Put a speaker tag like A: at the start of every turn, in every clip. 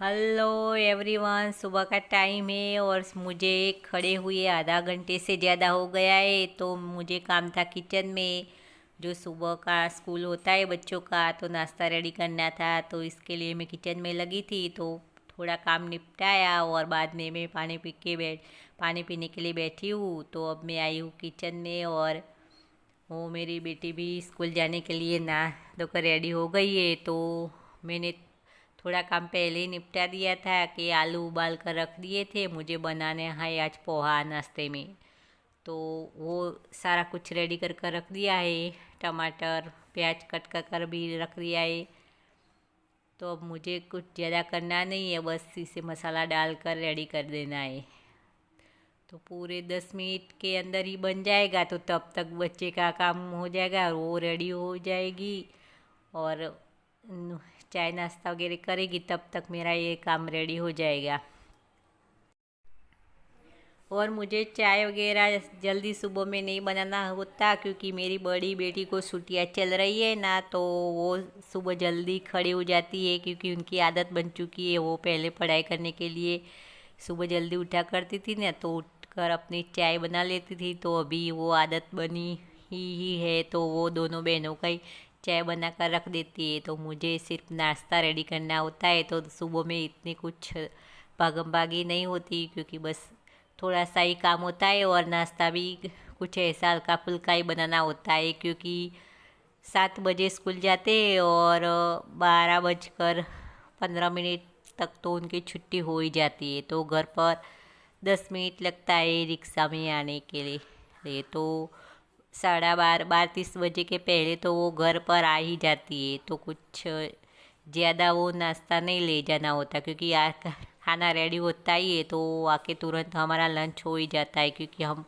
A: Hello everyone. सुबह का time है और मुझे खड़े हुए आधा घंटे से ज़्यादा हो गया है। तो मुझे काम था किचन में, जो सुबह का स्कूल होता है बच्चों का, तो नाश्ता रेडी करना था। तो इसके लिए मैं किचन में लगी थी। तो थोड़ा काम निपटाया और बाद में मैं पानी पीने के लिए बैठी हूँ। तो अब मैं आई हूँ किचन में और वो मेरी बेटी भी स्कूल जाने के लिए ना धोकर रेडी हो गई है। तो मैंने थोड़ा काम पहले ही निपटा दिया था कि आलू उबाल कर रख दिए थे। मुझे बनाने हैं आज पोहा नाश्ते में, तो वो सारा कुछ रेडी कर रख दिया है। टमाटर प्याज कट कर भी रख दिया है। तो अब मुझे कुछ ज़्यादा करना नहीं है, बस इसे मसाला डालकर रेडी कर देना है। तो पूरे 10 मिनट के अंदर ही बन जाएगा। तो तब तक बच्चे का काम हो जाएगा और वो रेडी हो जाएगी और चाय नाश्ता वगैरह करेगी। तब तक मेरा ये काम रेडी हो जाएगा। और मुझे चाय वगैरह जल्दी सुबह में नहीं बनाना होता, क्योंकि मेरी बड़ी बेटी को छुट्टियाँ चल रही है ना। तो वो सुबह जल्दी खड़ी हो जाती है, क्योंकि उनकी आदत बन चुकी है। वो पहले पढ़ाई करने के लिए सुबह जल्दी उठा करती थी ना, तो उठकर अपनी चाय बना लेती थी। तो अभी वो आदत बनी ही है। तो वो दोनों बहनों का ही चाय बना कर रख देती है। तो मुझे सिर्फ नाश्ता रेडी करना होता है। तो सुबह में इतनी कुछ भागम भागी नहीं होती, क्योंकि बस थोड़ा सा ही काम होता है। और नाश्ता भी कुछ ऐसा हल्का फुल्का ही बनाना होता है, क्योंकि 7 बजे स्कूल जाते हैं और 12 बजकर 15 मिनट तक तो उनकी छुट्टी हो ही जाती है। तो घर पर 10 मिनट लगता है रिक्शा में आने के लिए। तो 12:30 बजे के पहले तो वो घर पर आ ही जाती है। तो कुछ ज़्यादा वो नाश्ता नहीं ले जाना होता, क्योंकि खाना रेडी होता ही है। तो आके तुरंत हमारा लंच हो ही जाता है, क्योंकि हम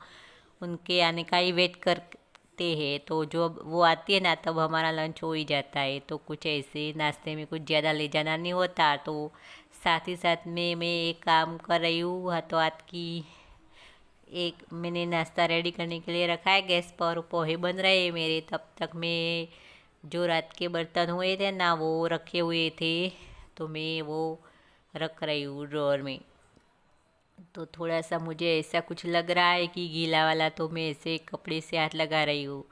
A: उनके आने का ही वेट करते हैं। तो जब वो आती है ना, तब हमारा लंच हो ही जाता है। तो कुछ ऐसे नाश्ते में कुछ ज़्यादा ले जाना नहीं होता। तो साथ ही साथ में मैं एक काम कर रही हूँ हाथों हाथ की। एक मैंने नाश्ता रेडी करने के लिए रखा है गैस पर, पोहे बन रहे हैं मेरे। तब तक मैं जो रात के बर्तन हुए थे ना, वो रखे हुए थे। तो मैं वो रख रही हूँ ड्रॉअर में। तो थोड़ा सा मुझे ऐसा कुछ लग रहा है कि गीला वाला, तो मैं ऐसे कपड़े से हाथ लगा रही हूँ,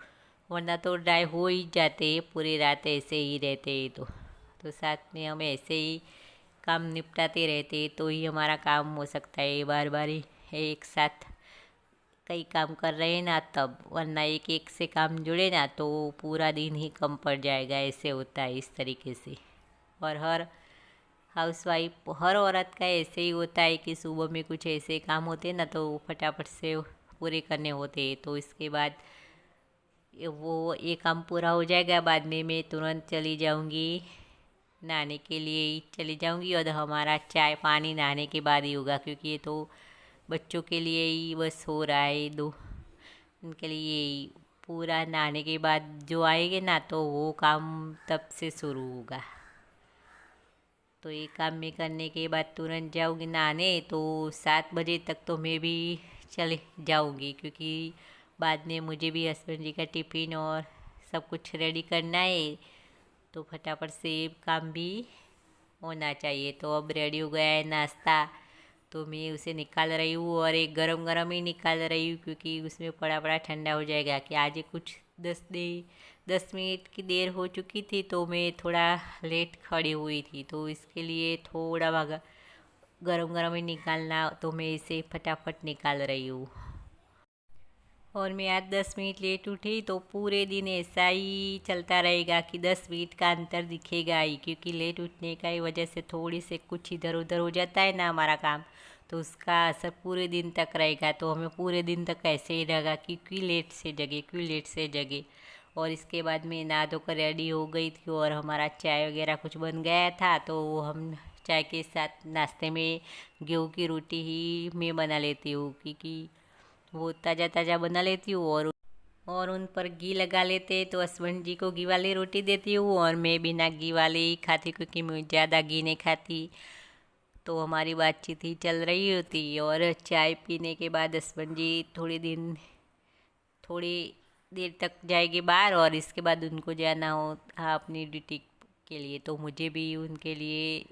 A: वरना तो ड्राई हो ही जाते हैं। पूरी रात ऐसे ही रहते हैं। तो साथ में हम ऐसे ही काम निपटाते रहते हैं, तो ही हमारा काम हो सकता है। बार बार ही एक साथ कई काम कर रहे हैं ना तब, वरना एक एक से काम जुड़े ना तो पूरा दिन ही कम पड़ जाएगा। ऐसे होता है इस तरीके से। और हर हाउसवाइफ, हर औरत का ऐसे ही होता है कि सुबह में कुछ ऐसे काम होते हैं ना, तो फटाफट से पूरे करने होते हैं। तो इसके बाद वो ये काम पूरा हो जाएगा, बाद में मैं तुरंत चली जाऊंगी नहाने के लिए ही चली जाऊंगी। और हमारा चाय पानी नहाने के बाद ही होगा, क्योंकि ये तो बच्चों के लिए ही बस हो रहा है। उनके लिए ही पूरा नहाने के बाद जो आएंगे ना, तो वो काम तब से शुरू होगा। तो ये काम में करने के बाद तुरंत जाऊँगी नहाने। तो 7 बजे तक तो मैं भी चले जाऊँगी, क्योंकि बाद में मुझे भी हस्बैंड जी का टिफ़िन और सब कुछ रेडी करना है। तो फटाफट से काम भी होना चाहिए। तो अब रेडी हो गया है नाश्ता, तो मैं उसे निकाल रही हूँ। और एक गरम गरम ही निकाल रही हूँ, क्योंकि उसमें पड़ा पड़ा ठंडा हो जाएगा। कि आज ये कुछ 10 मिनट की देर हो चुकी थी, तो मैं थोड़ा लेट खड़ी हुई थी। तो इसके लिए थोड़ा भागा गरम गरम ही निकालना, तो मैं इसे फटाफट निकाल रही हूँ। और मैं आज 10 मिनट लेट उठी, तो पूरे दिन ऐसा ही चलता रहेगा कि 10 मिनट का अंतर दिखेगा ही, क्योंकि लेट उठने का ही वजह से थोड़ी से कुछ इधर उधर हो जाता है ना हमारा काम। तो उसका असर पूरे दिन तक रहेगा। तो हमें पूरे दिन तक ऐसे ही रहेगा कि क्यों लेट से जगे, क्यों लेट से जगे। और इसके बाद मैं नहा धोकर रेडी हो गई थी और हमारा चाय वगैरह कुछ बन गया था। तो हम चाय के साथ नाश्ते में गेहूँ की रोटी ही मैं बना लेती हूँ, क्योंकि वो ताज़ा ताज़ा बना लेती हूँ। और उन पर घी लगा लेते, तो हस्बैंड जी को घी वाली रोटी देती हूँ और मैं बिना घी वाली ही खाती, क्योंकि मैं ज़्यादा घी नहीं खाती। तो हमारी बातचीत ही चल रही होती। और चाय पीने के बाद हस्बैंड जी थोड़ी देर तक जाएंगे बाहर, और इसके बाद उनको जाना हो अपनी ड्यूटी के लिए। तो मुझे भी उनके लिए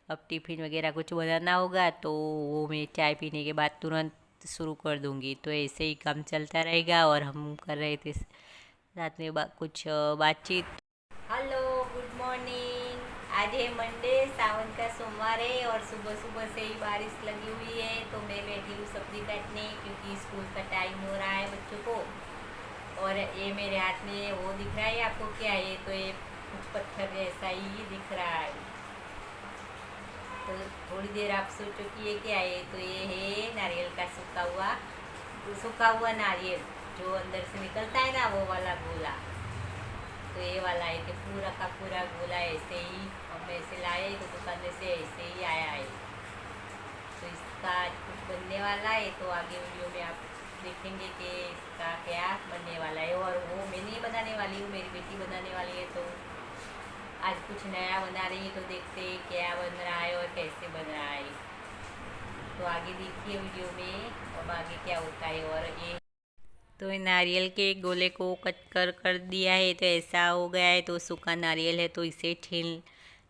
A: अब टिफ़िन वगैरह कुछ बनाना होगा तो वो मैं चाय पीने के बाद तुरंत शुरू कर दूँगी। तो ऐसे ही काम चलता रहेगा और हम कर रहे थे साथ में कुछ बातचीत। Hello, good morning. आज है मंडे, सावन का सोमवार है और सुबह सुबह से ही बारिश लगी हुई है। तो मैं बैठी हूँ सब्जी काटने क्योंकि स्कूल का टाइम हो रहा है बच्चों को। और ये मेरे हाथ में वो दिख रहा है आपको क्या है? तो ये कुछ पत्थर जैसा ही दिख रहा है। तो थोड़ी देर आप सोचो कि ये क्या है? तो ये है नारियल का सूखा हुआ नारियल जो अंदर से निकलता है ना, वो वाला गोला। तो ये वाला है कि पूरा का पूरा गोला ऐसे ही हम ऐसे लाए तो दुकान से ऐसे ही आया है। तो इसका आज कुछ बनने वाला है। तो आगे वीडियो में आप देखेंगे कि इसका क्या बनने वाला है। और वो मैं नहीं बनाने वाली हूँ, मेरी बेटी बनाने वाली है। तो आज कुछ नया बना रही है, तो देखते हैं क्या बन रहा है और कैसे बन रहा है। तो आगे देखिए वीडियो में अब आगे क्या होता है। और ये तो नारियल के गोले को कट कर दिया है, तो ऐसा हो गया है। तो सूखा नारियल है तो इसे छील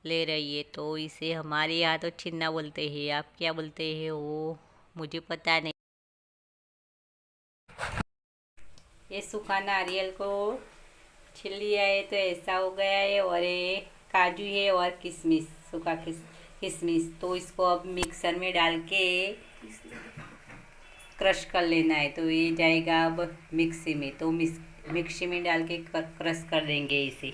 A: ले रही है। तो इसे हमारे यहाँ तो छीलना बोलते हैं, आप क्या बोलते हैं वो मुझे पता नहीं। ये सूखा नारियल को छील लिया है तो ऐसा हो गया है। और ये काजू है और किशमिश, सूखा किशमिश। तो इसको अब मिक्सर में डाल के क्रश कर लेना है। तो ये जाएगा अब मिक्सी में। तो मिक्सी में डाल के क्रश कर देंगे इसे।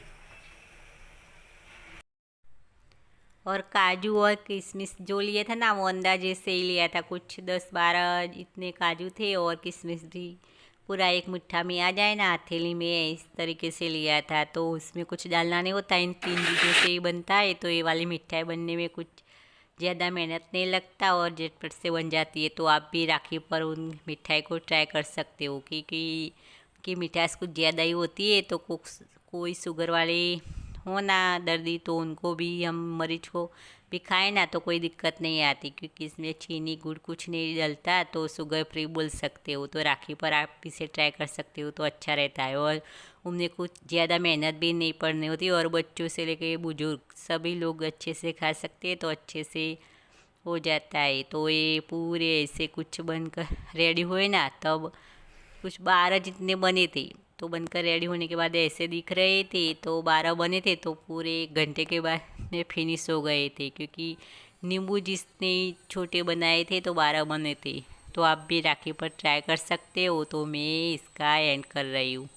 A: और काजू और किशमिश जो लिया था ना, वो अंदाजे से ही लिया था, कुछ 10-12 इतने काजू थे और किशमिश भी पूरा एक मुट्ठा में आ जाए ना हथेली में, इस तरीके से लिया था। तो उसमें कुछ डालना नहीं होता, इन 3 चीज़ों से ही बनता है। तो ये वाली मिठाई बनने में कुछ ज़्यादा मेहनत नहीं लगता और झटपट से बन जाती है। तो आप भी राखी पर उन मिठाई को ट्राई कर सकते हो क्योंकि मिठास कुछ ज़्यादा ही होती है। तो कोई शुगर वाले हो ना दर्दी, तो उनको भी, हम मरीज को भी खाए ना तो कोई दिक्कत नहीं आती क्योंकि इसमें चीनी गुड़ कुछ नहीं डलता। तो शुगर फ्री बोल सकते हो। तो राखी पर आप इसे ट्राई कर सकते हो तो अच्छा रहता है। और उनमें कुछ ज़्यादा मेहनत भी नहीं पड़नी होती और बच्चों से लेके बुजुर्ग सभी लोग अच्छे से खा सकते हैं। तो अच्छे से हो जाता है। तो ये पूरे ऐसे कुछ बनकर रेडी हुए ना, तब कुछ 12 जितने बने थे। तो बनकर रेडी होने के बाद ऐसे दिख रहे थे। तो 12 बने थे तो पूरे 1 घंटे के बाद में फिनिश हो गए थे क्योंकि नींबू जितने छोटे बनाए थे तो 12 बने थे। तो आप भी राखी पर ट्राई कर सकते हो। तो मैं इसका एंड कर रही हूँ।